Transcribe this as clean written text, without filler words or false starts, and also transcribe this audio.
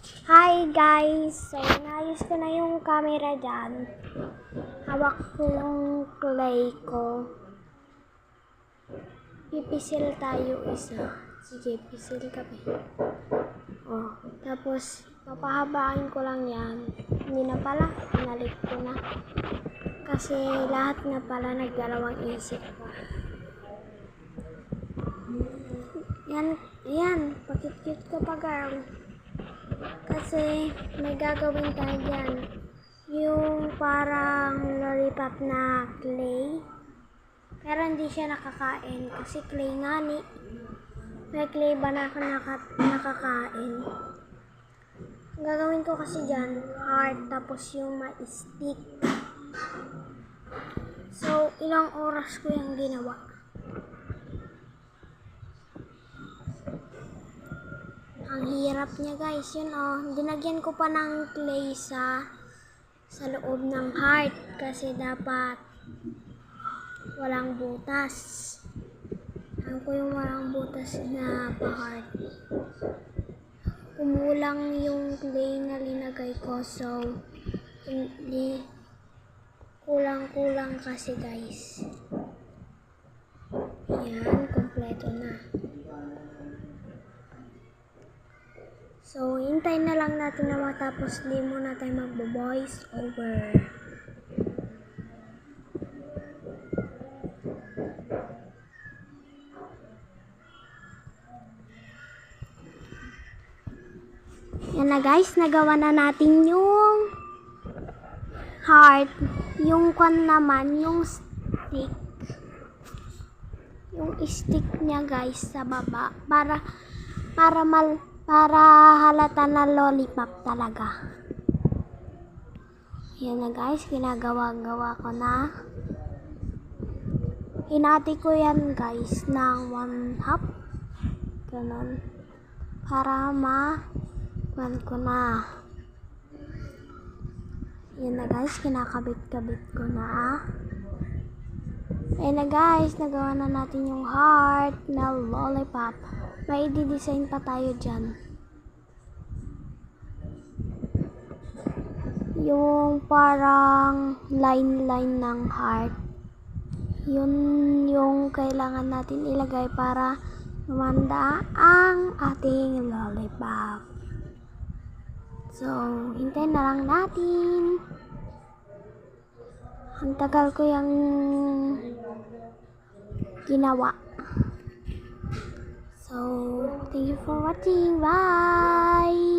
Hi guys! So, naayos ko na yung camera dyan. Hawak ko yung clay ko. Pipisil tayo isa. Sige, pisil ka pa. Oh, tapos, papahabain ko lang yan. Hindi na pala, pinalik ko na. Kasi lahat nga pala nagdalawang isip pa. Yan, pakit-cute ka pa girl. Kasi may gagawin tayo dyan. Yung parang lollipop na clay. Pero hindi siya nakakain. Kasi clay nga ni. May clay ba na nakakain? Ang gagawin ko kasi dyan, heart. Tapos yung ma-stick. So, ilang oras ko yung ginawa. Ang hirap niya guys, yun dinagyan ko pa ng clay sa loob ng heart kasi dapat walang butas. Alam ko yung walang butas na pa-heart. Kumulang yung clay na linagay ko, so hindi kulang-kulang kasi guys. Yan, kompleto na. So, hintayin na lang natin na matapos, di muna tayo magbo-voice over. Yan na guys, nagawa na natin yung heart. Yung kwan naman, yung stick. Yung stick niya guys sa baba. Para halata na lollipop talaga. Yan na guys, ginagawa-gawa ko na. Hinati ko yan guys ng 1/2. Ganun. Para ma-kwan ko na. Yan na guys, kinakabit-kabit ko na. Ayan na guys, nagawa na natin yung heart na lollipop. May i-design pa tayo dyan. Yung parang line-line ng heart. Yun yung kailangan natin ilagay para lumanda ang ating lollipop. So, hintayin na lang natin. Ang tagal ko yung ginawa. So, thank you for watching. Bye!